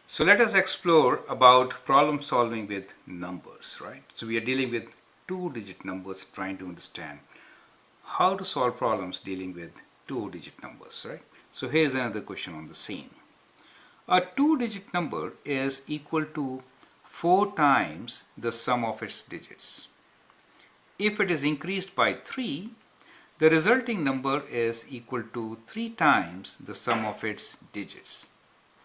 So let us explore about problem solving with numbers, right? So we are dealing with two-digit numbers, trying to understand how to solve problems dealing with two-digit numbers, right? So here's another question on the same. A two-digit number is equal to 4 times the sum of its digits. If it is increased by 3, the resulting number is equal to 3 times the sum of its digits.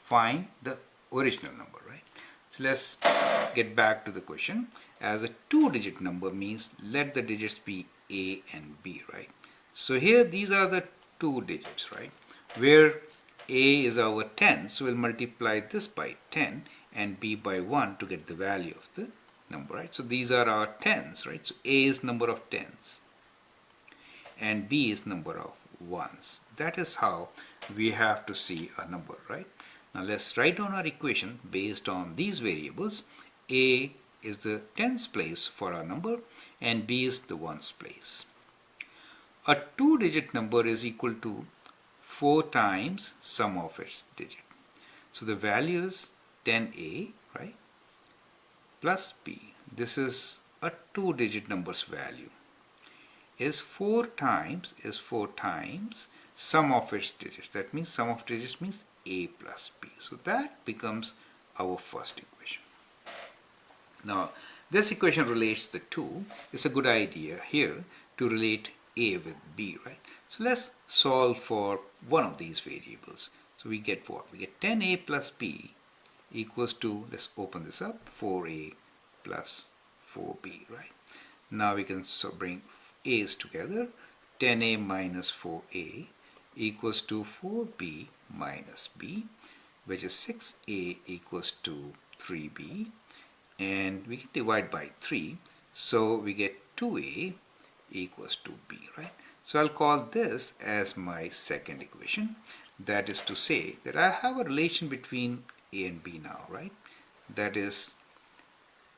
Find the original number, right? So let's get back to the question. As a two-digit number means let the digits be A and B, right? So here these are the two digits, right? Where A is our 10, so we'll multiply this by 10 and B by 1 to get the value of the number, right? So these are our tens, right? So A is number of tens and B is number of ones. That is how we have to see a number, right? Now let's write down our equation based on these variables. A is the tens place for our number and B is the ones place. A two-digit number is equal to 4 times sum of its digit. So the value is 10A, right, plus B. This is a two-digit number's value. Is 4 times sum of its digits. That means sum of digits means A plus B. So that becomes our first equation. Now this equation relates the two. It's a good idea here to relate A with B, right? So let's solve for one of these variables. So we get what? We get 10A plus B equals to, let's open this up, 4A plus 4B, right? Now we can bring A's together. 10A minus 4A equals to 4B minus B, which is 6A equals to 3B, and we can divide by 3, so we get 2A equals to B, right? So I'll call this as my second equation. That is to say that I have a relation between A and B now, right? That is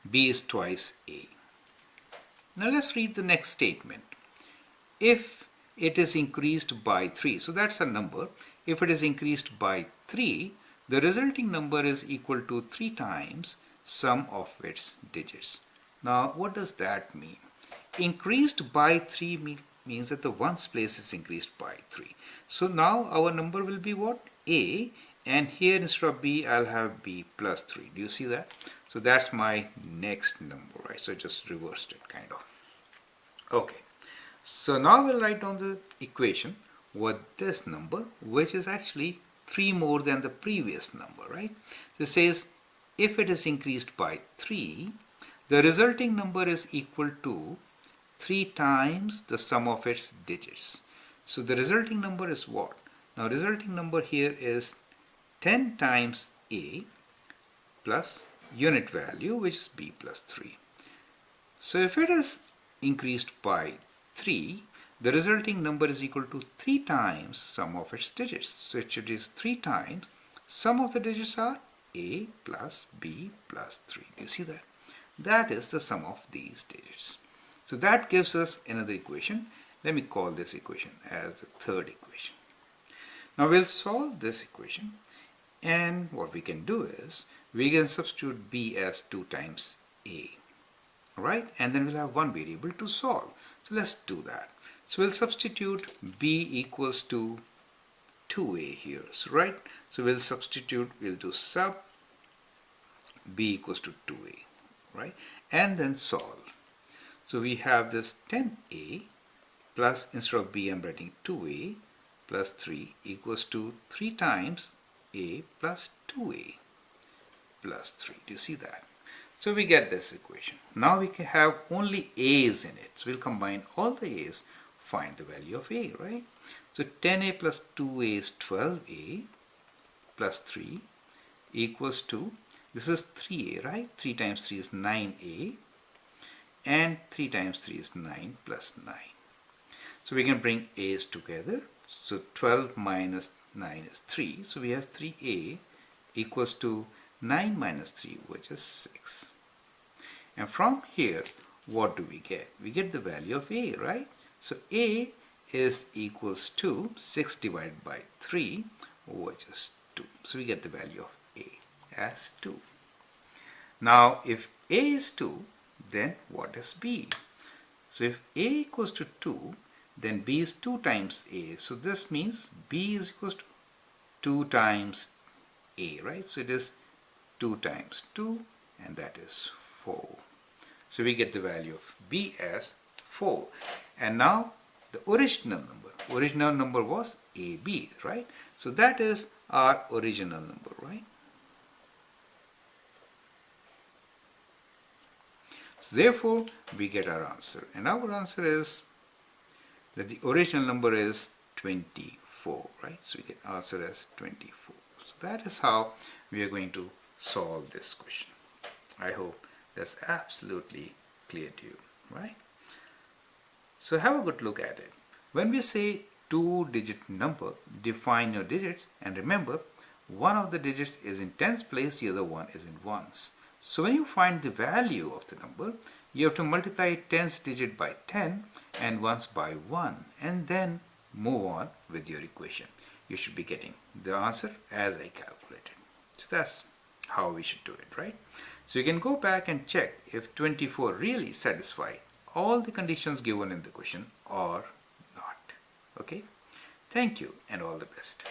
B is twice A. Now let's read the next statement. If it is increased by 3, so that's a number. If it is increased by 3, the resulting number is equal to 3 times sum of its digits. Now what does that mean? Increased by 3 means that the ones place is increased by 3. So now our number will be what? A, and here instead of B I'll have B plus 3. Do you see that? So that's my next number, right? So I just reversed it kind of. Okay. So now we'll write down the equation with this number, which is actually 3 more than the previous number, right? This says if it is increased by 3, the resulting number is equal to 3 times the sum of its digits. So the resulting number is what? Now resulting number here is 10 times A plus unit value, which is B plus 3. So if it is increased by 3, the resulting number is equal to 3 times sum of its digits. So it is 3 times sum of the digits are A plus B plus 3. Do you see that? That is the sum of these digits. So that gives us another equation. Let me call this equation as the third equation. Now we'll solve this equation, and what we can do is we can substitute B as 2 times A. Right, and then we'll have one variable to solve. So let's do that. So we'll substitute B equals to 2A here, so right? So we'll substitute, we'll do sub B equals to 2A, right? And then solve. So we have this 10A plus, instead of B I'm writing 2A plus 3 equals to 3 times A plus 2A plus 3. Do you see that? So we get this equation. Now we can have only A's in it. So we'll combine all the A's, find the value of A, right? So 10A plus 2A is 12A plus 3 equals to, this is 3A, right? 3 times 3 is 9A, and 3 times 3 is 9 plus 9. So we can bring A's together. So 12 minus 9 is 3. So we have 3A equals to 9 minus 3, which is 6. And from here, what do we get? We get the value of A, right? So A is equals to 6 divided by 3, which is 2. So we get the value of A as 2. Now if A is 2, then what is B? So if A equals to 2, then B is 2 times A. So this means B is equals to 2 times A, right? So it is 2 times 2, and that is 4. So we get the value of B as 4. And now the original number was AB, right? So that is our original number, right? So therefore we get our answer, and our answer is that the original number is 24, right? So we get answer as 24. So that is how we are going to solve this question. I hope that's absolutely clear to you, right? So have a good look at it. When we say 2-digit number, define your digits, and remember, one of the digits is in tens place, the other one is in ones. So when you find the value of the number, you have to multiply tens digit by 10 and ones by 1, and then move on with your equation. You should be getting the answer as I calculated. So that's how we should do it, right? So you can go back and check if 24 really satisfy all the conditions given in the question or not. Okay? Thank you and all the best.